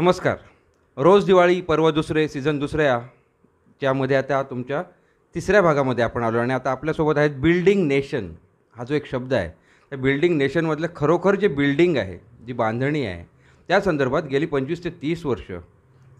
नमस्कार. रोज दिवाळी पर्व दुसरे सीझन दुसऱ्या त्यामध्ये आता तुमच्या तिसऱ्या भागामध्ये आपण आलो आणि आता आपल्यासोबत आहेत बिल्डिंग नेशन हा जो एक शब्द आहे त्या बिल्डिंग नेशनमधलं खरोखर जे बिल्डिंग आहे जी बांधणी आहे त्या संदर्भात गेली 25 ते 30 वर्ष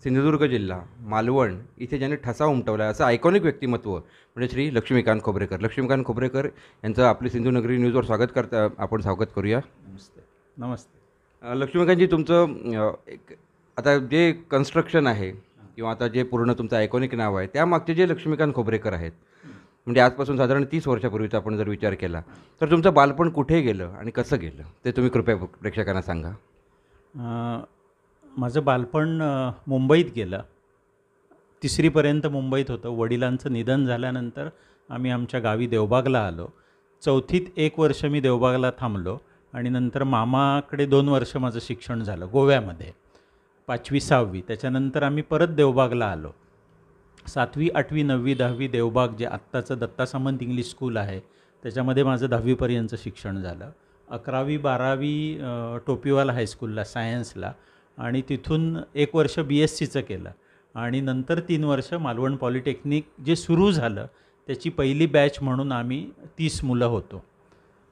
सिंधुदुर्ग जिल्हा मालवण इथे ज्याने ठसा उमटवला आहे असं आयकॉनिक व्यक्तिमत्व म्हणजे श्री लक्ष्मीकांत खोब्रेकर. लक्ष्मीकांत खोब्रेकर यांचं आपली सिंधुनगरी न्यूजवर स्वागत करूया. नमस्ते. नमस्ते. लक्ष्मीकांतजी तुमचं एक आता जे कन्स्ट्रक्शन आहे किंवा आता जे पूर्ण तुमचं आयकॉनिक नाव आहे त्यामागचे जे लक्ष्मीकांत खोब्रेकर आहेत म्हणजे आजपासून साधारण 30 वर्षापूर्वीचा आपण जर विचार केला तर तुमचं बालपण कुठे गेलं आणि कसं गेलं ते तुम्ही कृपया प्रेक्षकांना सांगा. माझं बालपण मुंबईत गेलं. 3रीपर्यंत मुंबईत होतं. वडिलांचं निधन झाल्यानंतर आम्ही आमच्या गावी देवबागला आलो. 4थीत 1 वर्ष मी देवबागला थांबलो आणि नंतर मामाकडे 2 वर्ष माझं शिक्षण झालं गोव्यामध्ये. 5वी 6वी त्याच्यानंतर आम्ही परत देवबागला आलो. 7वी 8वी 9वी 10वी देवबाग जे आत्ताचं दत्ता सामंत इंग्लिश स्कूल आहे त्याच्यामध्ये माझं 10वीपर्यंतचं शिक्षण झालं. 11वी 12वी टोपीवाला हायस्कूलला सायन्सला आणि तिथून 1 वर्ष BSCचं केलं आणि नंतर 3 वर्ष मालवण पॉलिटेक्निक जे सुरू झालं त्याची पहिली बॅच म्हणून आम्ही 30 मुलं होतो.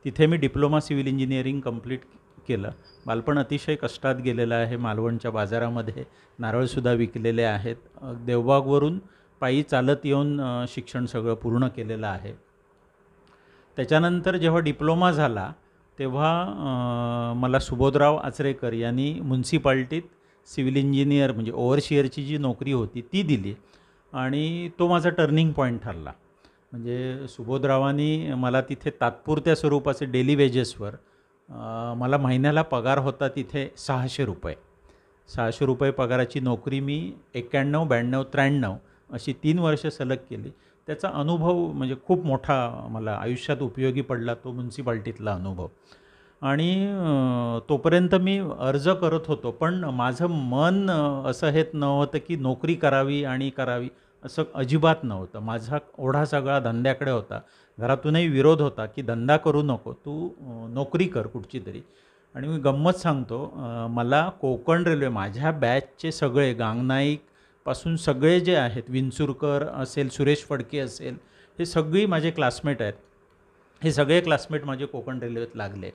तिथे मी डिप्लोमा सिव्हिल इंजिनिअरिंग कंप्लीट केलं. बालपण अतिशय कष्टात गेलेलं आहे. मालवणच्या बाजारामध्ये नारळसुद्धा विकलेले आहेत. देवबागवरून पायी चालत येऊन शिक्षण सगळं पूर्ण केलेलं आहे. त्याच्यानंतर जेव्हा डिप्लोमा झाला तेव्हा मला सुबोधराव आचरेकर यांनी म्युन्सिपाल्टीत सिव्हिल इंजिनियर म्हणजे ओव्हरशिअरची जी नोकरी होती ती दिली आणि तो माझा टर्निंग पॉईंट ठरला. म्हणजे सुबोधरावांनी मला तिथे तात्पुरत्या स्वरूपाचे डेली वेजेसवर मला महिन्याला पगार होता तिथे 600 रुपये. 600 रुपये पगाराची नोकरी मी 91, 92, 93 अशी 3 वर्ष सलग केली. त्याचा अनुभव म्हणजे खूप मोठा मला आयुष्यात उपयोगी पडला तो म्युन्सिपाल्टीतला अनुभव. आणि तोपर्यंत मी अर्ज करत होतो पण माझं मन असं हेच नव्हतं की नोकरी करावी आणि करावी असं अजिबात नव्हतं. माझा ओढा सगळा धंद्याकडे होता. घरातूनही विरोध होता की धंदा करू नको, तू नोकरी कर कुठची तरी. आणि मी गंमत सांगतो, मला कोकण रेल्वे माझ्या बॅचचे सगळे गांगनाईकपासून सगळे जे आहेत विंचुरकर असेल, सुरेश फडके असेल, हे सगळी माझे क्लासमेट आहेत. हे सगळे क्लासमेट माझे कोकण रेल्वेत लागले.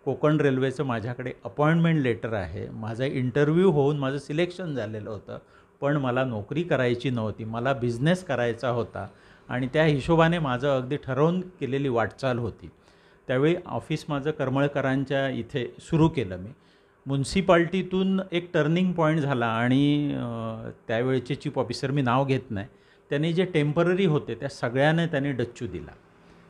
कोकण रेल्वेचं माझ्याकडे अपॉइंटमेंट लेटर आहे. माझा इंटरव्ह्यू होऊन माझं सिलेक्शन झालेलं होतं पण मला नोकरी करायची नव्हती. मला बिझनेस करायचा होता आणि त्या हिशोबाने माझं अगदी ठरवून केलेली वाटचाल होती. त्यावेळी ऑफिस माझं करमळकरांच्या इथे सुरू केलं मी. म्युन्सिपाल्टीतून एक टर्निंग पॉईंट झाला आणि त्यावेळेचे चीफ ऑफिसर मी नाव घेत नाही त्यांनी जे टेम्पररी होते त्या सगळ्यांना त्यांनी डच्चू दिला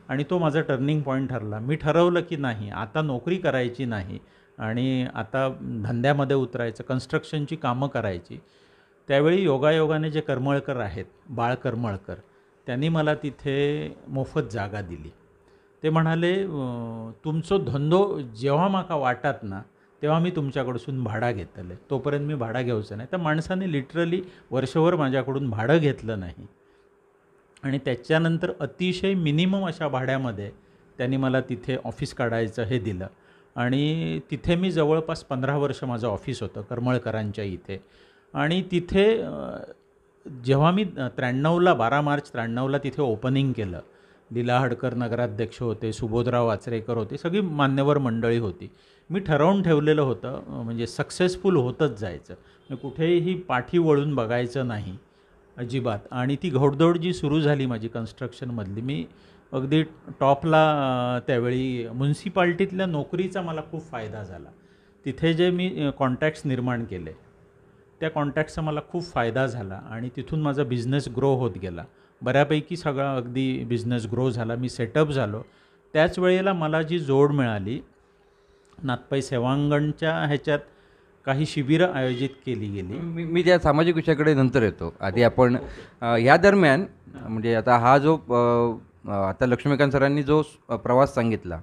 आणि तो माझा टर्निंग पॉईंट ठरला. मी ठरवलं की नाही आता नोकरी करायची नाही आणि आता धंद्यामध्ये उतरायचं, कन्स्ट्रक्शनची कामं करायची. त्यावेळी योगायोगाने जे करमळकर आहेत बाळ करमळकर त्यांनी मला तिथे मोफत जागा दिली. ते म्हणाले तुमचो धंदो जेव्हा माका वाटत ना तेव्हा मी तुमच्याकडसून भाडा घेतलं, तोपर्यंत मी भाडा घ्यायचं नाही. तर माणसाने लिटरली वर्षभर माझ्याकडून भाडं घेतलं नाही आणि त्याच्यानंतर अतिशय मिनिमम अशा भाड्यामध्ये त्यांनी मला तिथे ऑफिस काढायचं हे दिलं आणि तिथे मी जवळपास 15 वर्ष माझं ऑफिस होतं करमळकरांच्या इथे. आणि तिथे जेव्हा मी 93ला 12 मार्च 93ला तिथे ओपनिंग केलं, लीला हडकर नगराध्यक्ष होते, सुबोधराव आचरेकर होते, सगळी मान्यवर मंडळी होती. मी ठरवून ठेवलेलं होतं म्हणजे सक्सेसफुल होतच जायचं, कुठेही पाठी वळून बघायचं नाही अजिबात. आणि ती घोडदौड जी सुरू झाली माझी कन्स्ट्रक्शनमधली, मी अगदी टॉपला त्यावेळी म्युन्सिपाल्टीतल्या नोकरीचा मला खूप फायदा झाला. तिथे जे मी कॉन्टॅक्ट्स निर्माण केले त्या कॉन्टॅक्टचा मला खूप फायदा झाला आणि तिथून माझा बिझनेस ग्रो होत गेला. बऱ्यापैकी सगळा अगदी बिझनेस ग्रो झाला, मी सेटअप झालो. त्याच वेळेला मला जी जोड मिळाली, नाथपाई सेवांगणच्या ह्याच्यात काही शिबिरं आयोजित केली गेली. मी त्या सामाजिक विषयाकडे नंतर येतो. आधी आपण ह्या दरम्यान म्हणजे आता हा जो आता लक्ष्मीकांत सरांनी जो प्रवास सांगितला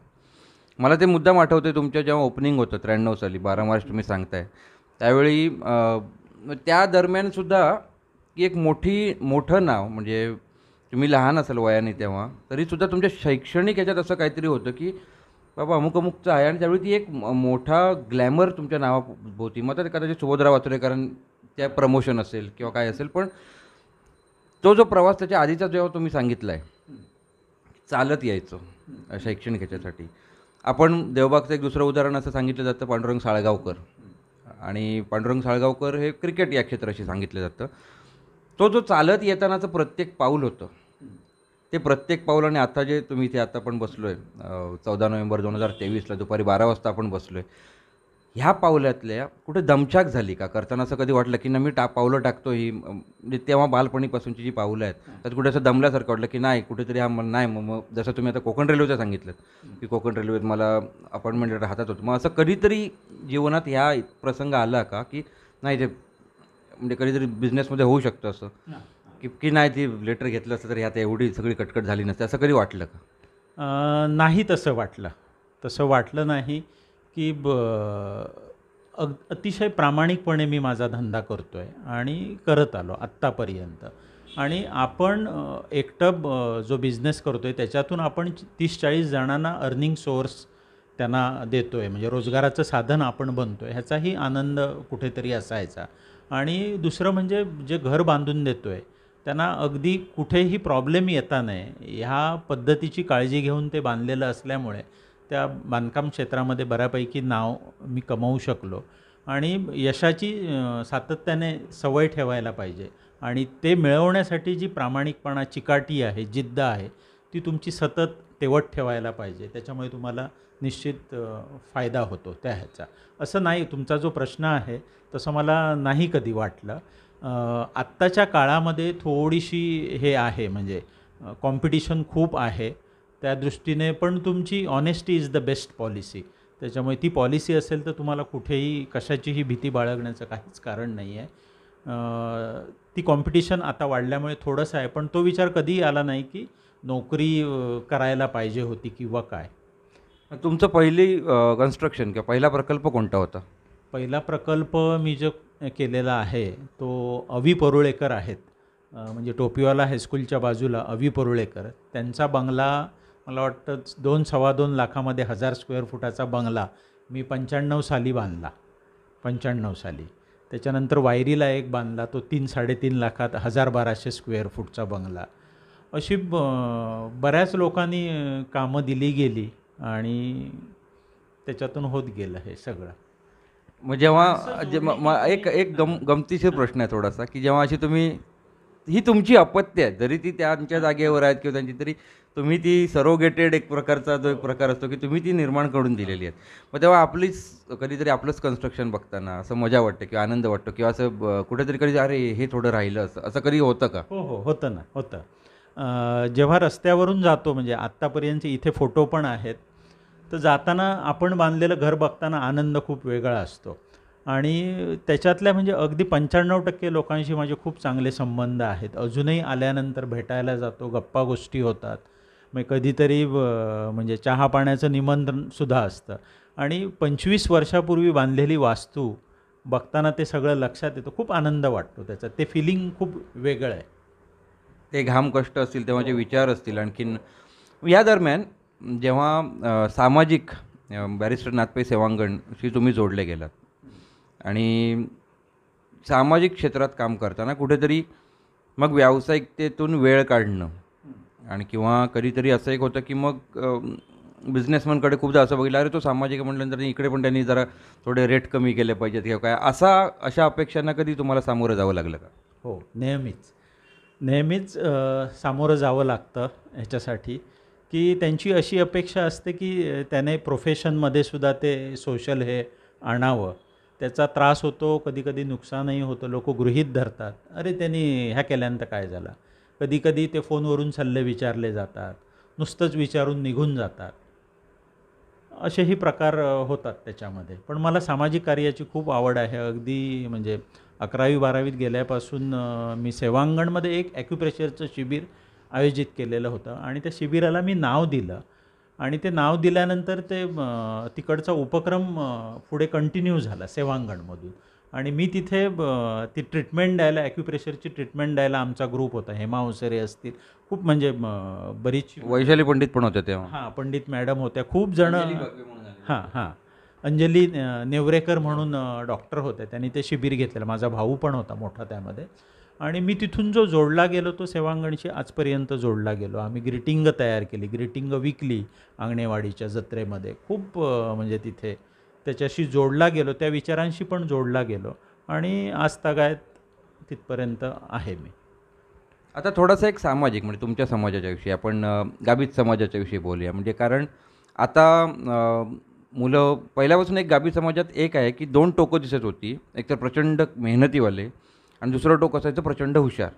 मला ते मुद्दाम आठवते तुमच्या जेव्हा ओपनिंग होतं 93 साली 12 मार्च तुम्ही सांगताय त्यावेळी त्या दरम्यानसुद्धा की एक मोठं नाव म्हणजे तुम्ही लहान असाल वयाने तेव्हा तरीसुद्धा तुमच्या शैक्षणिक ह्याच्यात असं काहीतरी होतं की बाबा अमुक अमुकचं आहे आणि त्यावेळी ती एक मोठा ग्लॅमर तुमच्या नावाभोवती, मग तर कदाचित सुभद्रा वाचुरेकरांचं त्या प्रमोशन असेल किंवा काय असेल, पण तो जो प्रवास त्याच्या आधीचा जेव्हा तुम्ही सांगितला आहे, चालत यायचं शैक्षणिक ह्याच्यासाठी. आपण देवबागचं एक दुसरं उदाहरण असं सांगितलं जातं पांडुरंग साळगावकर, आणि पांडुरंग साळगावकर हे क्रिकेट या क्षेत्राशी सांगितलं जातं. तो जो चालत येतानाचं प्रत्येक पाऊल होतं, ते प्रत्येक पाऊल, आणि आता जे तुम्ही इथे आता आपण बसलो आहे 14 नोव्हेंबर 2023ला दुपारी 12 वाजता आपण बसलो आहे, ह्या पावलातल्या कुठे दमछाक झाली का? करताना असं कधी वाटलं की ना मी पावलं टाकतो ही म्हणजे तेव्हा बालपणीपासूनची जी पावलं आहेत त्यात कुठे असं दमल्यासारखं वाटलं की नाही कुठेतरी हा नाही, मग जसं तुम्ही आता कोकण रेल्वेचं सांगितलं की कोकण रेल्वेत मला अपॉइंटमेंट हातात होतं, मग असं कधीतरी जीवनात ह्या प्रसंग आला का की नाही ते म्हणजे कधीतरी बिझनेसमध्ये होऊ शकतं असं की नाही ती लेटर घेतलं असतं तर ह्यात एवढी सगळी कटकट झाली नसते, असं कधी वाटलं का? नाही तसं वाटलं. तसं वाटलं नाही की अतिशय प्रामाणिकपणे मी माझा धंदा करतो आहे आणि करत आलो आत्तापर्यंत. आणि आपण एकटं जो बिझनेस करतो आहे त्याच्यातून आपण 30-40 जणांना अर्निंग सोर्स त्यांना देतो आहे, म्हणजे रोजगाराचं साधन आपण बनतो आहे, ह्याचाही आनंद कुठेतरी असायचा. आणि दुसरं म्हणजे जे घर बांधून देतो आहे त्यांना अगदी कुठेही प्रॉब्लेम येता नाही ह्या पद्धतीची काळजी घेऊन ते बांधलेलं असल्यामुळे त्या बांधकाम क्षेत्रामध्ये बऱ्यापैकी नाव मी कमवू शकलो. आणि यशाची सातत्याने सवय ठेवायला पाहिजे आणि ते मिळवण्यासाठी जी प्रामाणिकपणा, चिकाटी आहे, जिद्द आहे, ती तुमची सतत तेवत ठेवायला पाहिजे. त्याच्यामुळे तुम्हाला निश्चित फायदा होतो त्या ह्याचा. असं नाही, तुमचा जो प्रश्न आहे तसं मला नाही कधी वाटलं. आत्ताच्या काळामध्ये थोडीशी हे आहे, म्हणजे कॉम्पिटिशन खूप आहे, त्या दृष्टीने पण तुमची honesty is the best policy. त्याच्यामुळे ती पॉलिसी असेल तर तुम्हाला कुठेही कशाचीही भीती बाळगण्याचं काहीच कारण नाही आहे. ती कॉम्पिटिशन आता वाढल्यामुळे थोडंसं आहे, पण तो विचार कधीही आला नाही की नोकरी करायला पाहिजे होती किंवा काय. तुमचं पहिली कन्स्ट्रक्शन किंवा पहिला प्रकल्प कोणता होता? पहिला प्रकल्प मी जो केलेला आहे तो अवी परुळेकर आहेत, म्हणजे टोपीवाला हायस्कूलच्या बाजूला अवी परुळेकर, त्यांचा बंगला मला वाटतं 2-2.25 लाखामध्ये 1000 स्क्वेअर फुटाचा बंगला मी 95 साली बांधला. 95 साली. त्याच्यानंतर वायरीला एक बांधला, तो 3-3.5 लाखात 1200 स्क्वेअर फूटचा बंगला. अशी बऱ्याच लोकांनी कामं दिली गेली आणि त्याच्यातून होत गेलं हे सगळं. मग जेव्हा एक एक गमतीशीर प्रश्न आहे थोडासा, की जेव्हा अशी तुम्ही ही तुमची अपत्य आहे, जरी ती त्यांच्या जागेवर आहेत किंवा त्यांची, तरी तुम्ही ती सरोगेटेड एक प्रकारचा जो एक प्रकार असतो की तुम्ही ती निर्माण करून दिलेली आहेत. मग तेव्हा आपलीच कधीतरी आपलंच कन्स्ट्रक्शन बघताना असं मजा वाटते किंवा आनंद वाटतो किंवा असं कुठेतरी कधी अरे हे थोडं राहिलं असं असं कधी होतं का? हो, होतं ना, होतं. जेव्हा रस्त्यावरून जातो, म्हणजे आत्तापर्यंतचे इथे फोटो पण आहेत, तर जाताना आपण बांधलेलं घर बघताना आनंद खूप वेगळा असतो. आणि त्याच्यातल्या म्हणजे अगदी 95% लोकांशी माझे खूप चांगले संबंध आहेत. अजूनही आल्यानंतर भेटायला जातो, गप्पा गोष्टी होतात. मग कधीतरी म्हणजे चहा पाण्याचं निमंत्रणसुद्धा असतं. आणि 25 वर्षापूर्वी बांधलेली वास्तू बघताना ते सगळं लक्षात येतं, खूप आनंद वाटतो त्याचा. ते फिलिंग खूप वेगळं आहे. ते घाम कष्ट असतील तेव्हा जे विचार असतील आणखीन. या दरम्यान जेव्हा सामाजिक बॅरिस्टर नाथपै सेवांगणशी तुम्ही जोडले गेलात आणि सामाजिक क्षेत्रात काम करताना कुठेतरी मग व्यावसायिकतेतून वेळ काढणं आणि किंवा कधीतरी असं एक होतं की मग बिझनेसमॅनकडे खूपदा असं बघितलं अरे तो सामाजिक म्हटल्यानंतर इकडे पण त्यांनी जरा थोडे रेट कमी केले पाहिजेत किंवा काय अशा अपेक्षांना कधी तुम्हाला सामोरं जावं लागलं का? हो, नेहमीच सामोरं जावं लागतं ह्याच्यासाठी, की त्यांची अशी अपेक्षा असते की त्याने प्रोफेशनमध्ये सुद्धा ते सोशल हे आणावं. त्याचा त्रास होतो, कधीकधी नुकसानही होतं. लोक गृहीत धरतात, अरे त्यांनी ह्या केल्यानंतर काय झालं. कधीकधी ते फोनवरून सल्ले विचारले जातात, नुसतंच विचारून निघून जातात. असेही प्रकार होतात त्याच्यामध्ये. पण मला सामाजिक कार्याची खूप आवड आहे. अगदी म्हणजे 11वी-12वीत गेल्यापासून मी सेवांगणमध्ये एक ॲक्युप्रेशरचं शिबिर आयोजित केलेलं होतं आणि त्या शिबिराला मी नाव दिलं. आणि ते नाव दिल्यानंतर ते तिकडचा उपक्रम पुढे कंटिन्यू झाला सेवांगणमधून. आणि मी तिथे ती ट्रीटमेंट द्यायला, ॲक्युप्रेशरची ट्रीटमेंट द्यायला आमचा ग्रुप होता. हेमा ओसरे असतील, खूप म्हणजे बरीच वैशाली पंडित पण होते तेव्हा. हां, पंडित मॅडम होत्या, खूप जण. हां हां, अंजली नेवरेकर म्हणून डॉक्टर होते, त्यांनी ते शिबिर घेतलेलं. माझा भाऊ पण होता मोठा त्यामध्ये. आणि मी तिथून जो जोडला गेलो तो सेवांगणशी आजपर्यंत जोडला गेलो. आम्ही ग्रीटिंग तयार केली, ग्रीटिंग विकली अंगणेवाडीच्या जत्रेमध्ये. खूप म्हणजे तिथे त्याच्याशी जोडला गेलो, त्या विचारांशी पण जोडला गेलो आणि आजतागायत तिथपर्यंत आहे मी. आता थोडासा एक सामाजिक म्हणजे तुमच्या समाजाच्या विषयी आपण गाभित समाजाच्या विषयी बोलूया. म्हणजे कारण आता मुलं पहिल्यापासून एक गाभित समाजात एक आहे की दोन टोकं दिसत होती. एक तर प्रचंड मेहनतीवाले आणि दुसरं टोक असायचं प्रचंड हुशार.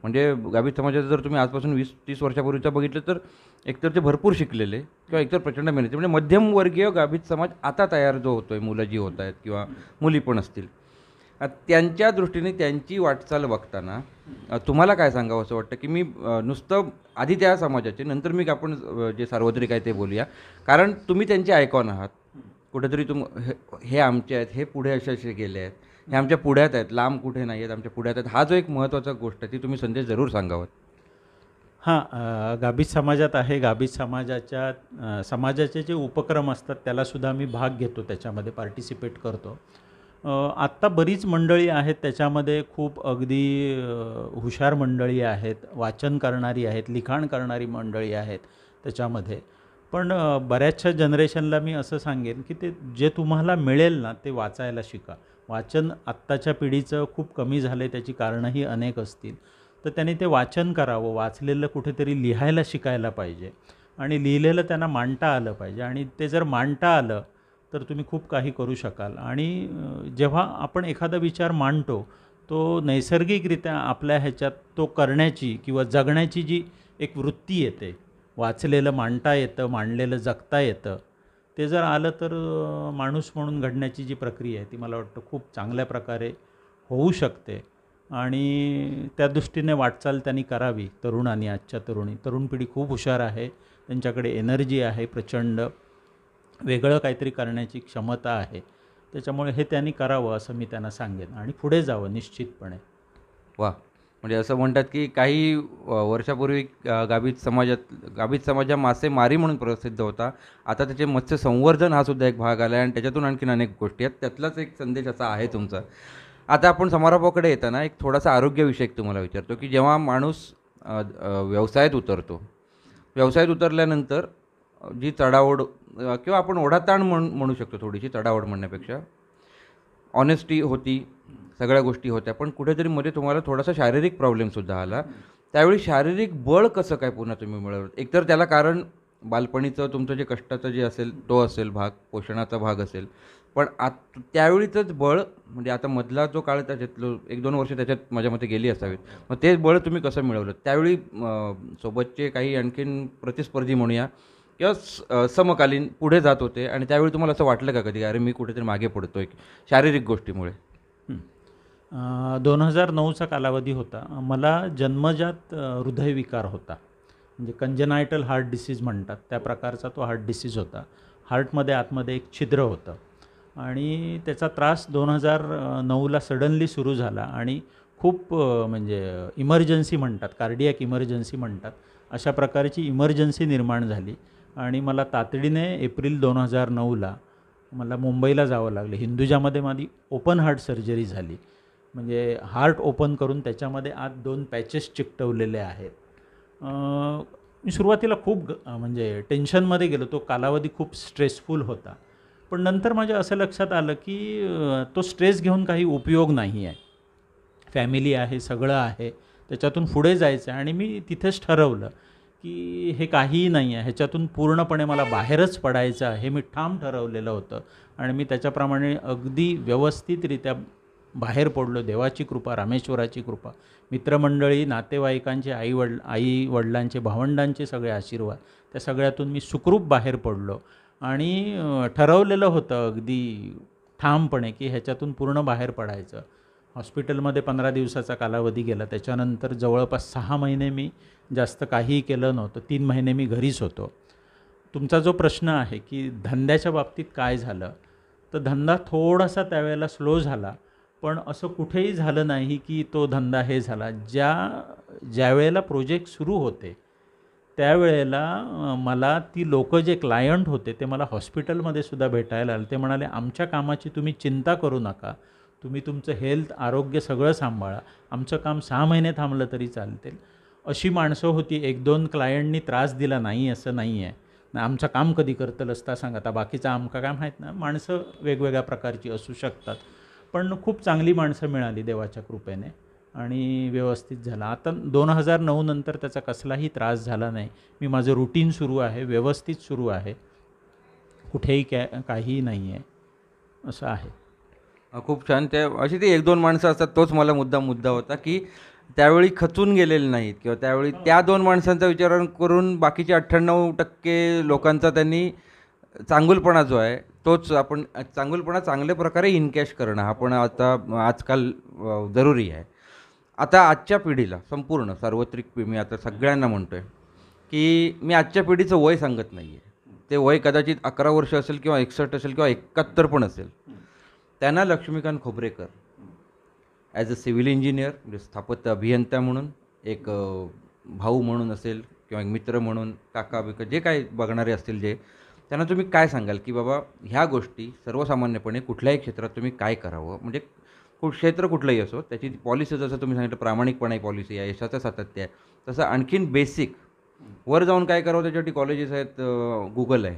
म्हणजे गाभित समाजाचं जर तुम्ही आजपासून 20-30 वर्षापूर्वीचं बघितलं तर एकतर ते भरपूर शिकलेले किंवा एकतर प्रचंड मेहनती, म्हणजे मध्यमवर्गीय गाभित समाज आता तयार जो होतो आहे, मुलं जी होत आहेत किंवा मुली पण असतील, त्यांच्या दृष्टीने त्यांची वाटचाल बघताना तुम्हाला काय सांगावं असं वाटतं की मी नुसतं आधी त्या समाजाचे नंतर मी आपण जे सार्वत्रिक आहे ते बोलूया, कारण तुम्ही त्यांचे आयकॉन आहात कुठेतरी. हे आमचे आहेत, हे पुढे असे गेले आहेत, हे आमच्या पुढ्यात आहेत, लांब कुठे नाही आहेत, आमच्या पुढ्यात आहेत. हा जो एक महत्त्वाचा गोष्ट आहे ती तुम्ही संदेश जरूर सांगावं. हां, गाभित समाजात आहे. गाभित समाजाचे जे उपक्रम असतात त्यालासुद्धा मी भाग घेतो, त्याच्यामध्ये पार्टिसिपेट करतो. आत्ता बरीच मंडळी आहेत त्याच्यामध्ये, खूप अगदी हुशार मंडळी आहेत, वाचन करणारी आहेत, लिखाण करणारी मंडळी आहेत त्याच्यामध्ये. पण बऱ्याचशा जनरेशनला मी असं सांगेन की ते जे तुम्हाला मिळेल ना ते वाचायला शिका. वाचन आत्ताच्या पिढीचं खूप कमी झालं आहे, त्याची कारणंही अनेक असतील. तर त्यांनी ते वाचन करावं, वाचलेलं कुठेतरी लिहायला शिकायला पाहिजे आणि लिहिलेलं त्यांना मांडता आलं पाहिजे. आणि ते जर मांडता आलं तर तुम्ही खूप काही करू शकाल. आणि जेव्हा आपण एखादा विचार मांडतो तो नैसर्गिकरित्या आपल्या ह्याच्यात तो करण्याची किंवा जगण्याची जी एक वृत्ती येते, वाचलेलं मांडता येतं, मांडलेलं जगता येतं, ते जर आलं तर माणूस म्हणून घडण्याची जी प्रक्रिया आहे ती मला वाटतं खूप चांगल्या प्रकारे होऊ शकते. आणि त्या दृष्टीने वाटचाल त्यांनी करावी तरुणांनी. आजच्या तरुण पिढी खूप हुशार आहे, त्यांच्याकडे एनर्जी आहे, प्रचंड वेगळं काहीतरी करण्याची क्षमता आहे. त्याच्यामुळे हे त्यांनी करावं असं मी त्यांना सांगेन आणि पुढे जावं निश्चितपणे. वा, म्हणजे असं म्हणतात की काही वर्षापूर्वी गाभित समाज हा मासेमारी म्हणून प्रसिद्ध होता. आता त्याचे मत्स्य संवर्धन हा सुद्धा एक भाग आला आहे आणि त्याच्यातून आणखीन अनेक गोष्टी आहेत. त्यातलाच एक संदेश असा आहे तुमचा. आता आपण समारोपाकडे येताना एक थोडासा आरोग्यविषयक तुम्हाला विचारतो की जेव्हा माणूस व्यवसायात उतरल्यानंतर जी चढाओढ किंवा आपण ओढाताण म्हणू शकतो, थोडीशी चढाओढ म्हणण्यापेक्षा ऑनेस्टी होती, सगळ्या गोष्टी होत्या, पण कुठेतरी मध्ये तुम्हाला थोडासा शारीरिक प्रॉब्लेमसुद्धा आला. त्यावेळी शारीरिक बळ कसं काय पुन्हा तुम्ही मिळवलं? एकतर त्याला कारण बालपणीचं तुमचं जे कष्टाचं जे असेल तो असेल भाग, पोषणाचा भाग असेल, पण त्यावेळीचंच बळ म्हणजे आता मधला जो काळ त्याच्यातलं 1-2 वर्ष त्याच्यात माझ्या मते गेली असावीत, मग ते बळ तुम्ही कसं मिळवलं त्यावेळी? सोबतचे काही आणखीन प्रतिस्पर्धी म्हणूया किंवा समकालीन पुढे जात होते आणि त्यावेळी तुम्हाला असं वाटलं का कधी, अरे मी कुठेतरी मागे पडतोय शारीरिक गोष्टीमुळे? 2009चा कालावधी होता. मला जन्मजात हृदयविकार होता, म्हणजे कंजेनायटल हार्ट डिसीज म्हणतात त्या प्रकारचा तो हार्ट डिसीज होता. हार्टमध्ये आतमध्ये एक छिद्र होतं आणि त्याचा त्रास 2009ला सडनली सुरू झाला आणि खूप म्हणजे इमर्जन्सी म्हणतात, कार्डियक इमर्जन्सी म्हणतात, अशा प्रकारची इमर्जन्सी निर्माण झाली आणि मला तातडीने एप्रिल 2009ला मला मुंबईला जावं लागलं. हिंदुजामध्ये माझी ओपन हार्ट सर्जरी झाली, म्हणजे हार्ट ओपन करून त्याच्यामध्ये आत 2 पॅचेस चिकटवलेले आहेत. मी सुरुवातीला खूप म्हणजे टेन्शनमध्ये गेलो, तो कालावधी खूप स्ट्रेसफुल होता. पण नंतर माझ्या असं लक्षात आलं की तो स्ट्रेस घेऊन काही उपयोग नाही आहे, फॅमिली आहे, सगळं आहे, त्याच्यातून पुढे जायचं आहे. आणि मी तिथेच ठरवलं की हे काहीही नाही आहे, ह्याच्यातून पूर्णपणे मला बाहेरच पडायचं आहे, हे मी ठाम ठरवलेलं होतं. आणि मी त्याच्याप्रमाणे अगदी व्यवस्थितरित्या बाहेर पडलो. देवाची कृपा, रामेश्वराची कृपा, मित्रमंडळी, नातेवाईकांचे, आई वडिलांचे, भावंडांचे सगळे आशीर्वाद, त्या सगळ्यातून मी सुखरूप बाहेर पडलो. आणि ठरवलेलं होतं अगदी ठामपणे की ह्याच्यातून पूर्ण बाहेर पडायचं. हॉस्पिटलमध्ये 15 दिवसाचा कालावधी गेला. त्याच्यानंतर जवळपास 6 महिने मी जास्त काहीही केलं नव्हतं. 3 महिने मी घरीच होतो. तुमचा जो प्रश्न आहे की धंद्याच्या बाबतीत काय झालं, तर धंदा थोडासा त्यावेळेला स्लो झाला, पण असं कुठेही झालं नाही की तो धंदा हे झाला. ज्या वेळेला प्रोजेक्ट सुरू होते त्यावेळेला मला ती लोकं जे क्लायंट होते ते मला हॉस्पिटलमध्ये सुद्धा भेटायला आले. ते म्हणाले, आमच्या कामाची तुम्ही चिंता करू नका, तुम्ही तुमचं हेल्थ आरोग्य सगळं सांभाळा, आमचं काम 6 महिने थांबलं तरी चालतील. अशी माणसं होती. 1-2 क्लायंटनी त्रास दिला नाही असं नाही आहे. आमचं काम कधी करतल असता सांगा, आता बाकीचं आमका काय माहीत ना. माणसं वेगवेगळ्या प्रकारची असू शकतात, पण खूप चांगली माणसं मिळाली देवाच्या कृपेने आणि व्यवस्थित झाला. आता 2009 नंतर त्याचा कसलाही त्रास झाला नाही. मी माझं रुटीन सुरू आहे, व्यवस्थित सुरू आहे, कुठेही काहीही नाही आहे, असं आहे. खूप छान. त्या अशी ती 1-2 माणसं असतात, तोच मला मुद्दा होता, की त्यावेळी खचून गेलेले नाहीत किंवा त्यावेळी त्या 2 माणसांचा विचार करून बाकीचे 98% लोकांचा त्यांनी चांगुलपणा जो आहे तोच आपण चांगुलपणा चांगल्या प्रकारे इनकॅश करणं हा पण आता आजकाल जरुरी आहे. आता आजच्या पिढीला संपूर्ण सार्वत्रिक मी आता सगळ्यांना म्हणतो आहे, की मी आजच्या पिढीचं वय सांगत नाही आहे. ते वय कदाचित 11 वर्ष असेल किंवा 61 असेल किंवा 71 पण असेल. त्यांना Laxmikant Khobrekar as a civil engineer म्हणजे स्थापत्य अभियंता म्हणून, एक भाऊ म्हणून असेल किंवा एक मित्र म्हणून, काका बिका जे काही बघणारे असतील जे, त्यांना तुम्ही काय सांगाल की बाबा ह्या गोष्टी सर्वसामान्यपणे कुठल्याही क्षेत्रात तुम्ही काय करावं? म्हणजे क्षेत्र कुठलंही असो, त्याची पॉलिसी जसं तुम्ही सांगितलं प्रामाणिकपणा ही पॉलिसी आहे, यशाचं सातत्य आहे, तसं आणखीन बेसिक वर जाऊन काय करावं त्याच्यासाठी कॉलेजेस आहेत, गुगल आहे.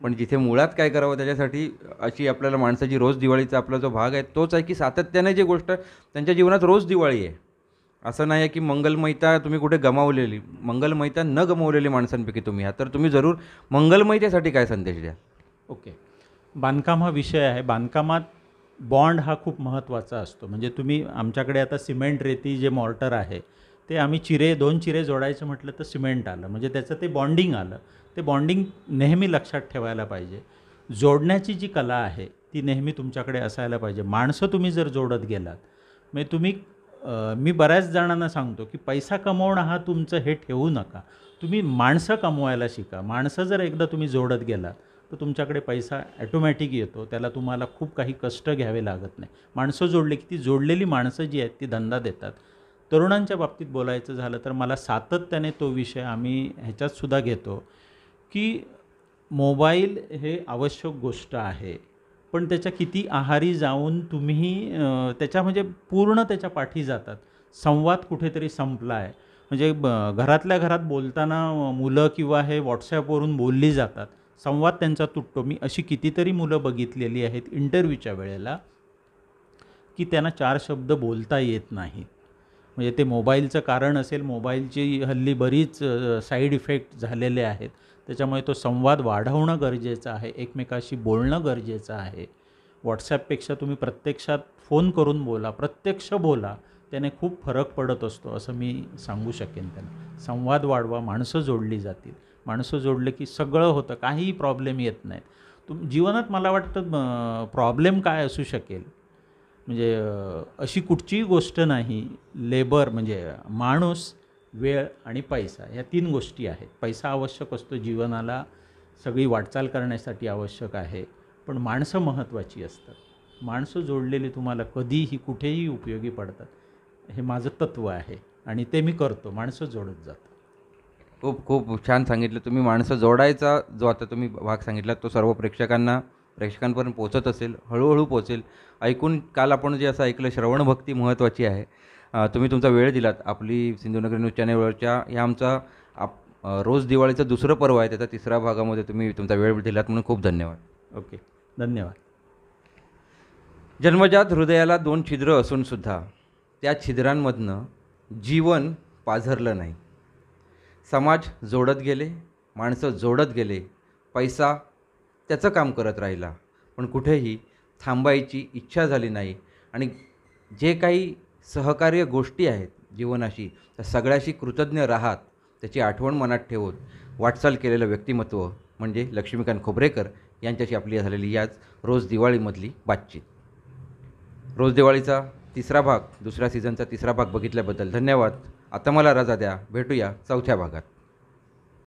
पण जिथे मुळात काय करावं त्याच्यासाठी अशी आपल्याला माणसाची रोज दिवाळीचा आपला जो भाग आहे तोच आहे की सातत्याने जी गोष्ट त्यांच्या जीवनात रोज दिवाळी आहे. असं नाही आहे की मंगलमयता तुम्ही कुठे गमावलेली, मंगलमयता न गमावलेली माणसांपैकी तुम्ही आहात, तर तुम्ही जरूर मंगलमयतेसाठी काय संदेश द्याल? ओके. बांधकाम हा विषय आहे. बांधकामात बॉन्ड हा खूप महत्त्वाचा असतो. म्हणजे तुम्ही आमच्याकडे आता सिमेंट रेती जे मॉर्टर आहे ते आम्ही 2 चिरे जोडायचं म्हटलं तर सिमेंट आलं, म्हणजे त्याचं ते बॉन्डिंग आलं. ते बॉन्डिंग नेहमी लक्षात ठेवायला पाहिजे. जोडण्याची जी कला आहे ती नेहमी तुमच्याकडे असायला पाहिजे. माणसं तुम्ही जर जोडत गेलात, म्हणजे तुम्ही मी बऱ्याच जणांना सांगतो की पैसा कमवणं हा तुमचं हे ठेवू नका, तुम्ही माणसं कमवायला शिका. माणसं जर एकदा तुम्ही जोडत गेलात तर तुमच्याकडे पैसा ॲटोमॅटिक येतो. त्याला तुम्हाला खूप काही कष्ट घ्यावे लागत नाही. माणसं जोडली की ती जोडलेली माणसं जी आहेत ती धंदा देतात. तरुणांच्या बाबतीत बोलायचं झालं तर मला सातत्याने तो विषय आम्ही ह्याच्यातसुद्धा घेतो की मोबाईल हे आवश्यक गोष्ट आहे, पण त्याच्या किती आहारी जाऊन तुम्ही त्याच्या म्हणजे पूर्ण त्याच्या पाठी जातात. संवाद कुठेतरी संपला आहे. म्हणजे घरातल्या घरात बोलताना मुलं किंवा हे व्हॉट्सॲपवरून बोलली जातात, संवाद त्यांचा तुटतो. मी अशी कितीतरी मुलं बघितलेली आहेत इंटरव्ह्यूच्या वेळेला की त्यांना 4 शब्द बोलता येत नाहीत. म्हणजे ते मोबाईलचं कारण असेल. मोबाईलची हल्ली बरीच साईड इफेक्ट झालेले आहेत. त्याच्यामुळे तो संवाद वाढवणं गरजेचं आहे, एकमेकाशी बोलणं गरजेचं आहे. व्हॉट्सॲपपेक्षा तुम्ही प्रत्यक्षात फोन करून बोला, प्रत्यक्ष बोला, त्याने खूप फरक पडत असतो असं मी सांगू शकेन त्यांना. संवाद वाढवा, माणसं जोडली जातील. माणसं जोडले की सगळं होतं, काहीही प्रॉब्लेम येत नाहीत. जीवनात मला वाटतं प्रॉब्लेम काय असू शकेल, म्हणजे अशी कुठचीही गोष्ट नाही. लेबर म्हणजे माणूस, वेळ आणि पैसा या 3 गोष्टी आहेत. पैसा आवश्यक असतो जीवनाला, सगळी वाटचाल करण्यासाठी आवश्यक आहे, पण माणसं महत्त्वाची असतात. माणसं जोडलेली तुम्हाला कधीही कुठेही उपयोगी पडतात. हे माझं तत्त्व आहे आणि ते मी करतो, माणसं जोडत जातो. खूप खूप छान सांगितलं तुम्ही. माणसं जोडायचा जो आता तुम्ही भाग सांगितला तो सर्व प्रेक्षकांपर्यंत पोहोचत असेल, हळूहळू पोहोचेल. ऐकून काल आपण जे असं ऐकलं, श्रवणभक्ती महत्त्वाची आहे. तुम्ही तुमचा वेळ दिलात. आपली सिंधुनगरी न्यूज चॅनलवरच्या ह्या आमचा रोज दिवाळीचं दुसरं पर्व आहे, त्याचा 3रा भागामध्ये तुम्ही तुमचा वेळ दिलात म्हणून खूप धन्यवाद. ओके, धन्यवाद. जन्मजात हृदयाला 2 छिद्र असूनसुद्धा त्या छिद्रांमधनं जीवन पाझरलं नाही. समाज जोडत गेले, माणसं जोडत गेले, पैसा त्याचं काम करत राहिला, पण कुठेही थांबायची इच्छा झाली नाही. आणि जे काही सहकार्य गोष्टी आहेत जीवनाशी, त्या सगळ्याशी कृतज्ञ राहात, त्याची आठवण मनात ठेवत वाटचाल केलेलं व्यक्तिमत्व म्हणजे लक्ष्मीकांत खोबरेकर यांच्याशी आपली झालेली याच रोज दिवाळीमधली बातचीत. रोज दिवाळीचा 3रा भाग, 2ऱ्या सीझनचा 3रा भाग बघितल्याबद्दल धन्यवाद. आता मला रजा द्या, भेटूया 4थ्या भागात.